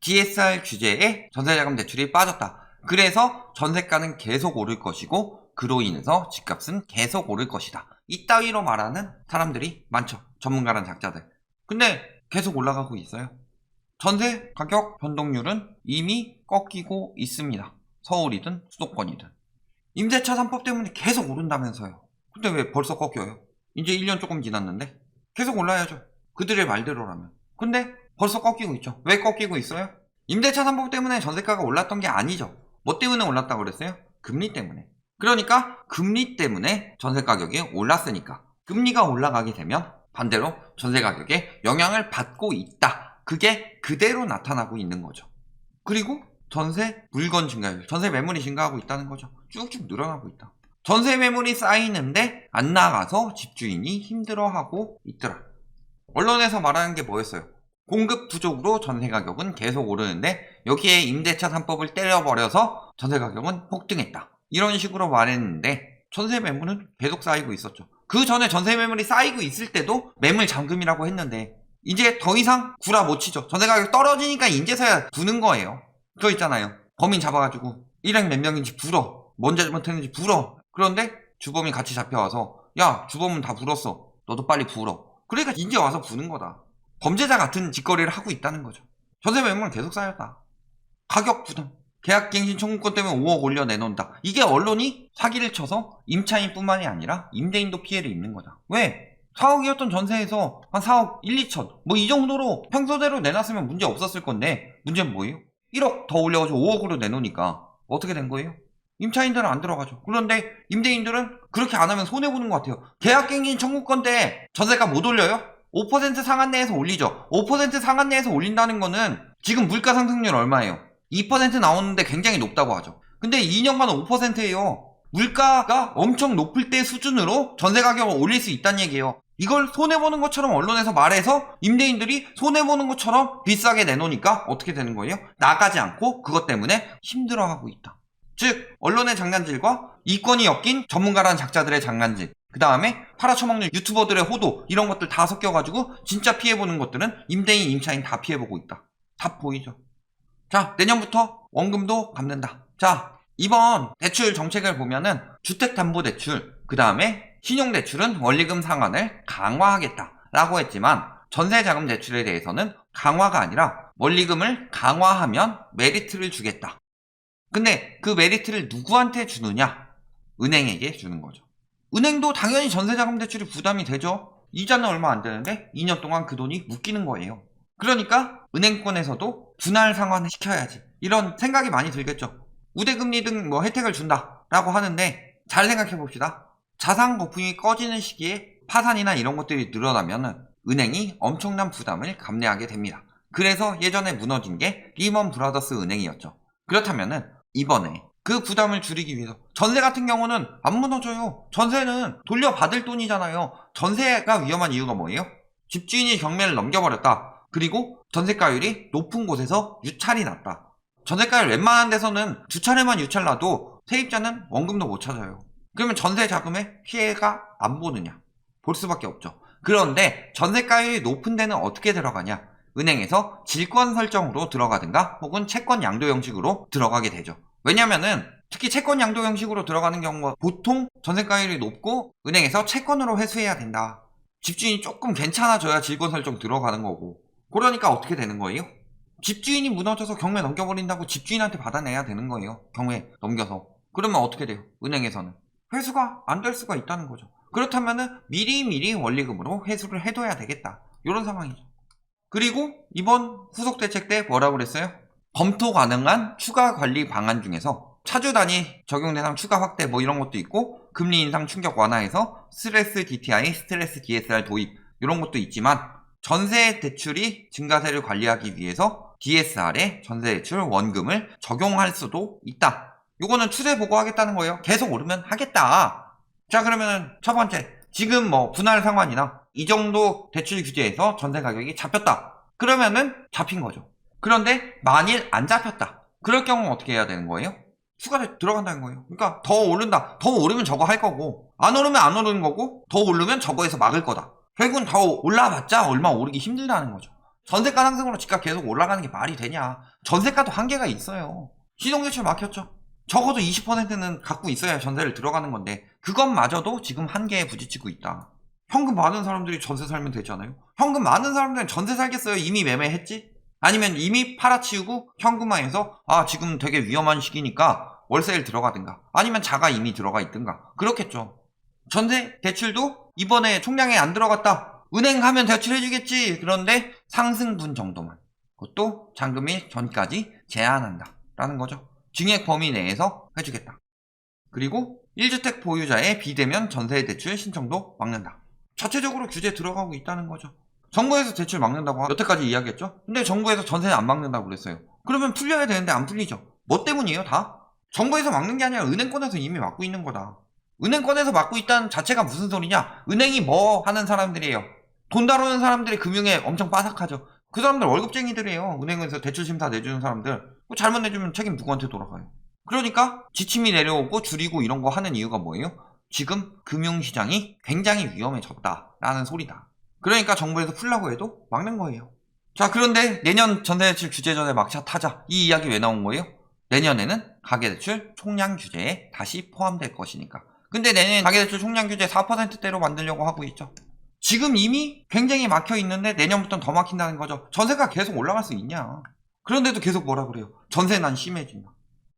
DSR 규제에 전세자금 대출이 빠졌다. 그래서 전세가는 계속 오를 것이고 그로 인해서 집값은 계속 오를 것이다. 이따위로 말하는 사람들이 많죠. 전문가란 작자들. 근데 계속 올라가고 있어요. 전세 가격 변동률은 이미 꺾이고 있습니다. 서울이든 수도권이든. 임대차 3법 때문에 계속 오른다면서요. 근데 왜 벌써 꺾여요? 이제 1년 조금 지났는데 계속 올라야죠. 그들의 말대로라면. 근데 벌써 꺾이고 있죠. 왜 꺾이고 있어요? 임대차 3법 때문에 전세가가 올랐던 게 아니죠. 뭐 때문에 올랐다고 그랬어요? 금리 때문에. 그러니까 금리 때문에 전세 가격이 올랐으니까 금리가 올라가게 되면 반대로 전세 가격에 영향을 받고 있다. 그게 그대로 나타나고 있는 거죠. 그리고 전세 물건 증가율, 전세 매물이 증가하고 있다는 거죠. 쭉쭉 늘어나고 있다. 전세 매물이 쌓이는데 안 나가서 집주인이 힘들어하고 있더라. 언론에서 말하는 게 뭐였어요? 공급 부족으로 전세 가격은 계속 오르는데 여기에 임대차 3법을 때려버려서 전세 가격은 폭등했다. 이런 식으로 말했는데 전세 매물은 계속 쌓이고 있었죠. 그 전에 전세 매물이 쌓이고 있을 때도 매물 잠금이라고 했는데 이제 더 이상 구라 못 치죠. 전세 가격 떨어지니까 이제서야 부는 거예요. 그거 있잖아요. 범인 잡아가지고 일행 몇 명인지 불어. 뭔 잘못했는지 불어. 그런데 주범이 같이 잡혀와서 야 주범은 다 불었어. 너도 빨리 불어. 그러니까 이제 와서 부는 거다. 범죄자 같은 짓거리를 하고 있다는 거죠. 전세 매물은 계속 쌓였다. 가격 부담. 계약갱신 청구권 때문에 5억 올려 내놓는다. 이게 언론이 사기를 쳐서 임차인뿐만이 아니라 임대인도 피해를 입는 거다. 왜? 4억이었던 전세에서 한 4억 1, 2천 뭐 이 정도로 평소대로 내놨으면 문제 없었을 건데 문제는 뭐예요? 1억 더 올려가지고 5억으로 내놓으니까 어떻게 된 거예요? 임차인들은 안 들어가죠. 그런데 임대인들은 그렇게 안 하면 손해보는 것 같아요. 계약갱신 청구권 때 전세가 못 올려요? 5% 상한 내에서 올리죠. 5% 상한 내에서 올린다는 거는 지금 물가 상승률 얼마예요? 2% 나오는데 굉장히 높다고 하죠. 근데 2년간 5%예요. 물가가 엄청 높을 때 수준으로 전세 가격을 올릴 수 있다는 얘기예요. 이걸 손해보는 것처럼 언론에서 말해서 임대인들이 손해보는 것처럼 비싸게 내놓으니까 어떻게 되는 거예요? 나가지 않고 그것 때문에 힘들어하고 있다. 즉 언론의 장난질과 이권이 엮인 전문가라는 작자들의 장난질, 그 다음에 팔아쳐먹는 유튜버들의 호도, 이런 것들 다 섞여가지고 진짜 피해보는 것들은 임대인, 임차인 다 피해보고 있다. 다 보이죠. 자, 내년부터 원금도 갚는다. 자, 이번 대출 정책을 보면은 주택담보대출, 그 다음에 신용대출은 원리금 상한을 강화하겠다라고 했지만 전세자금 대출에 대해서는 강화가 아니라 원리금을 강화하면 메리트를 주겠다. 근데 그 메리트를 누구한테 주느냐? 은행에게 주는 거죠. 은행도 당연히 전세자금 대출이 부담이 되죠. 이자는 얼마 안 되는데 2년 동안 그 돈이 묶이는 거예요. 그러니까 은행권에서도 분할 상환을 시켜야지, 이런 생각이 많이 들겠죠. 우대금리 등 뭐 혜택을 준다라고 하는데 잘 생각해 봅시다. 자산 거품이 꺼지는 시기에 파산이나 이런 것들이 늘어나면 은행이 엄청난 부담을 감내하게 됩니다. 그래서 예전에 무너진 게 리먼 브라더스 은행이었죠. 그렇다면은 이번에 그 부담을 줄이기 위해서, 전세 같은 경우는 안 무너져요. 전세는 돌려받을 돈이잖아요. 전세가 위험한 이유가 뭐예요? 집주인이 경매를 넘겨버렸다. 그리고 전세가율이 높은 곳에서 유찰이 났다. 전세가율 웬만한 데서는 두 차례만 유찰 나도 세입자는 원금도 못 찾아요. 그러면 전세 자금에 피해가 안 보느냐? 볼 수밖에 없죠. 그런데 전세가율이 높은 데는 어떻게 들어가냐? 은행에서 질권 설정으로 들어가든가 혹은 채권 양도 형식으로 들어가게 되죠. 왜냐면은 특히 채권 양도 형식으로 들어가는 경우가 보통 전세가율이 높고 은행에서 채권으로 회수해야 된다. 집주인이 조금 괜찮아져야 질권 설정 들어가는 거고. 그러니까 어떻게 되는 거예요? 집주인이 무너져서 경매 넘겨버린다고 집주인한테 받아내야 되는 거예요. 경매 넘겨서. 그러면 어떻게 돼요? 은행에서는 회수가 안 될 수가 있다는 거죠. 그렇다면은 미리미리 원리금으로 회수를 해둬야 되겠다. 이런 상황이죠. 그리고 이번 후속대책 때 뭐라고 그랬어요? 검토 가능한 추가 관리 방안 중에서 차주 단위 적용 대상 추가 확대 뭐 이런 것도 있고, 금리 인상 충격 완화해서 스트레스 DTI, 스트레스 DSR 도입 이런 것도 있지만 전세 대출이 증가세를 관리하기 위해서 DSR에 전세 대출 원금을 적용할 수도 있다. 요거는 추세 보고 하겠다는 거예요. 계속 오르면 하겠다. 자, 그러면은 첫 번째, 지금 뭐 분할 상환이나 이 정도 대출 규제에서 전세 가격이 잡혔다. 그러면은 잡힌 거죠. 그런데 만일 안 잡혔다. 그럴 경우는 어떻게 해야 되는 거예요? 추가로 들어간다는 거예요. 그러니까 더 오른다. 더 오르면 저거 할 거고, 안 오르면 안 오르는 거고, 더 오르면 저거에서 막을 거다. 결국은 더 올라봤자 얼마 오르기 힘들다는 거죠. 전세가 상승으로 집값 계속 올라가는 게 말이 되냐. 전세가도 한계가 있어요. 신용대출 막혔죠. 적어도 20%는 갖고 있어야 전세를 들어가는 건데 그것마저도 지금 한계에 부딪히고 있다. 현금 많은 사람들이 전세 살면 되잖아요. 현금 많은 사람들은 전세 살겠어요? 이미 매매했지? 아니면 이미 팔아치우고 현금화해서 지금 되게 위험한 시기니까 월세를 들어가든가 아니면 자가 이미 들어가 있든가 그렇겠죠. 전세 대출도 이번에 총량에 안 들어갔다. 은행 가면 대출해주겠지. 그런데 상승분 정도만. 그것도 잔금일 전까지 제한한다 라는 거죠. 증액 범위 내에서 해주겠다. 그리고 1주택 보유자의 비대면 전세 대출 신청도 막는다. 자체적으로 규제 들어가고 있다는 거죠. 정부에서 대출 막는다고 여태까지 이야기했죠. 근데 정부에서 전세는 안 막는다고 그랬어요. 그러면 풀려야 되는데 안 풀리죠. 뭐 때문이에요 다? 정부에서 막는 게 아니라 은행권에서 이미 막고 있는 거다. 은행권에서 막고 있다는 자체가 무슨 소리냐. 은행이 뭐 하는 사람들이에요. 돈 다루는 사람들이 금융에 엄청 빠삭하죠. 그 사람들 월급쟁이들이에요. 은행에서 대출 심사 내주는 사람들. 잘못 내주면 책임 누구한테 돌아가요. 그러니까 지침이 내려오고 줄이고 이런 거 하는 이유가 뭐예요? 지금 금융시장이 굉장히 위험해졌다라는 소리다. 그러니까 정부에서 풀라고 해도 막는 거예요. 자, 그런데 내년 전세대출 규제 전에 막차 타자. 이 이야기 왜 나온 거예요? 내년에는 가계대출 총량 규제에 다시 포함될 것이니까. 근데 내년 가계대출 총량 규제 4%대로 만들려고 하고 있죠. 지금 이미 굉장히 막혀 있는데 내년부터는 더 막힌다는 거죠. 전세가 계속 올라갈 수 있냐. 그런데도 계속 뭐라 그래요? 전세난 심해진다.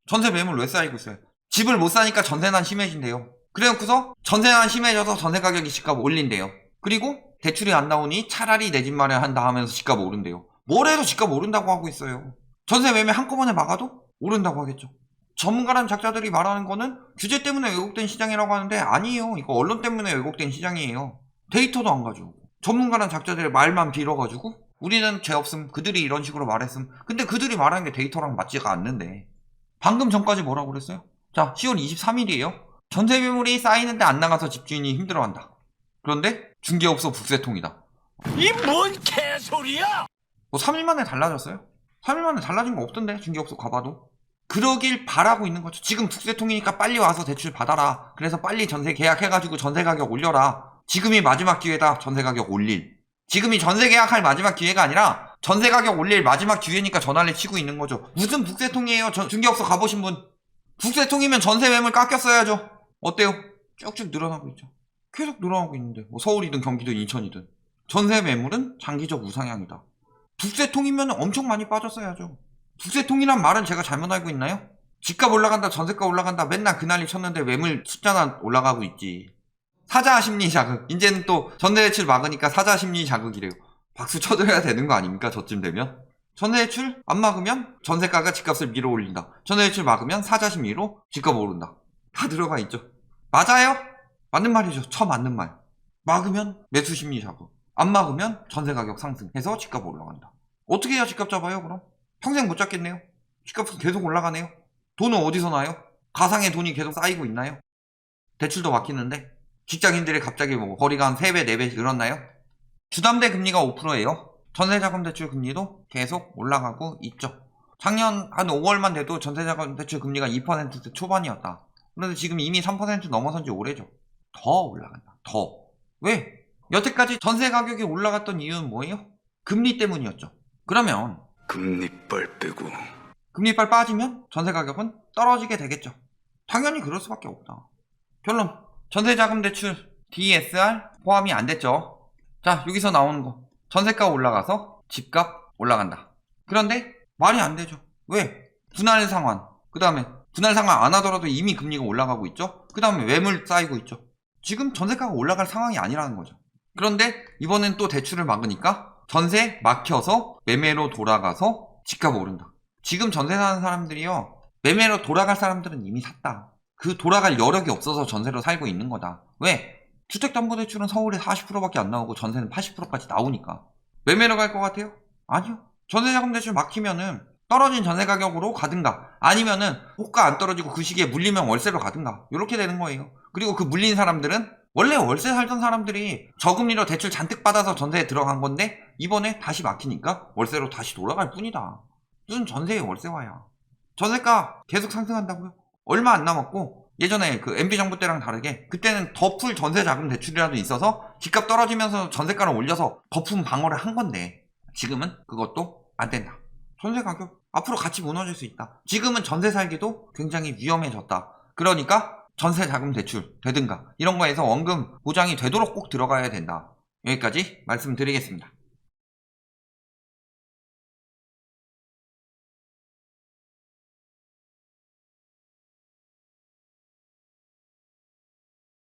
전세 매물 왜 쌓이고 있어요? 집을 못 사니까 전세난 심해진대요. 그래놓고서 전세난 심해져서 전세 가격이 집값 올린대요. 그리고 대출이 안 나오니 차라리 내 집 마련한다 하면서 집값 오른대요. 뭘 해도 집값 오른다고 하고 있어요. 전세 매매 한꺼번에 막아도 오른다고 하겠죠. 전문가란 작자들이 말하는 거는 규제 때문에 왜곡된 시장이라고 하는데 아니에요. 이거 언론 때문에 왜곡된 시장이에요. 데이터도 안 가지고 전문가란 작자들의 말만 빌어가지고 우리는 죄 없음, 그들이 이런 식으로 말했음. 근데 그들이 말하는 게 데이터랑 맞지가 않는데 방금 전까지 뭐라고 그랬어요? 자, 10월 23일이에요. 전세 매물이 쌓이는데 안 나가서 집주인이 힘들어한다. 그런데 중개업소 북새통이다. 이 뭔 개소리야! 뭐 3일 만에 달라졌어요? 3일 만에 달라진 거 없던데 중개업소 가봐도. 그러길 바라고 있는 거죠. 지금 북새통이니까 빨리 와서 대출 받아라. 그래서 빨리 전세 계약해가지고 전세 가격 올려라. 지금이 마지막 기회다. 전세 가격 올릴. 지금이 전세 계약할 마지막 기회가 아니라 전세 가격 올릴 마지막 기회니까 전화를 치고 있는 거죠. 무슨 북새통이에요? 중개업소 가보신 분. 북새통이면 전세 매물 깎였어야죠. 어때요? 쭉쭉 늘어나고 있죠. 계속 늘어나고 있는데 뭐 서울이든 경기든 인천이든 전세 매물은 장기적 우상향이다. 북새통이면 엄청 많이 빠졌어야죠. 북새통이란 말은 제가 잘못 알고 있나요? 집값 올라간다 전세가 올라간다 맨날 그 난리 쳤는데 매물 숫자나 올라가고 있지. 사자 심리 자극. 이제는 또 전세대출 막으니까 사자 심리 자극이래요. 박수 쳐줘야 되는 거 아닙니까? 저쯤 되면. 전세대출 안 막으면 전세가가 집값을 밀어 올린다. 전세대출 막으면 사자 심리로 집값 오른다. 다 들어가 있죠. 맞아요? 맞는 말이죠. 맞는 말. 막으면 매수 심리 자극. 안 막으면 전세 가격 상승해서 집값 올라간다. 어떻게 해야 집값 잡아요 그럼? 평생 못 잡겠네요. 집값은 계속 올라가네요. 돈은 어디서 나요? 가상의 돈이 계속 쌓이고 있나요? 대출도 막히는데 직장인들이 갑자기 뭐 거리가 한 3배 4배 늘었나요? 주담대 금리가 5%예요. 전세자금 대출 금리도 계속 올라가고 있죠. 작년 한 5월만 돼도 전세자금 대출 금리가 2% 초반이었다. 그런데 지금 이미 3% 넘어선 지 오래죠. 더 올라간다. 더. 왜? 여태까지 전세 가격이 올라갔던 이유는 뭐예요? 금리 때문이었죠. 그러면 금리빨 빼고 금리빨 빠지면 전세 가격은 떨어지게 되겠죠. 당연히 그럴 수밖에 없다. 결론. 전세자금 대출 DSR 포함이 안 됐죠. 자, 여기서 나오는 거. 전세가 올라가서 집값 올라간다. 그런데 말이 안 되죠. 왜? 분할 상환. 그 다음에 분할 상환 안 하더라도 이미 금리가 올라가고 있죠. 그 다음에 매물 쌓이고 있죠. 지금 전세가가 올라갈 상황이 아니라는 거죠. 그런데 이번엔 또 대출을 막으니까 전세 막혀서 매매로 돌아가서 집값 오른다. 지금 전세 사는 사람들이요. 매매로 돌아갈 사람들은 이미 샀다. 그 돌아갈 여력이 없어서 전세로 살고 있는 거다. 왜? 주택담보대출은 서울에 40%밖에 안 나오고 전세는 80%까지 나오니까. 매매로 갈 것 같아요? 아니요. 전세자금 대출 막히면은 떨어진 전세 가격으로 가든가 아니면은 호가 안 떨어지고 그 시기에 물리면 월세로 가든가 이렇게 되는 거예요. 그리고 그 물린 사람들은 원래 월세 살던 사람들이 저금리로 대출 잔뜩 받아서 전세에 들어간 건데 이번에 다시 막히니까 월세로 다시 돌아갈 뿐이다. 무슨 전세에 월세화야. 전세가 계속 상승한다고요? 얼마 안 남았고 예전에 그 MB정부 때랑 다르게 그때는 덮을 전세 자금 대출이라도 있어서 집값 떨어지면서 전세가를 올려서 거품 방어를 한 건데 지금은 그것도 안 된다. 전세 가격 앞으로 같이 무너질 수 있다. 지금은 전세 살기도 굉장히 위험해졌다. 그러니까 전세 자금 대출 되든가 이런 거에서 원금 보장이 되도록 꼭 들어가야 된다. 여기까지 말씀드리겠습니다.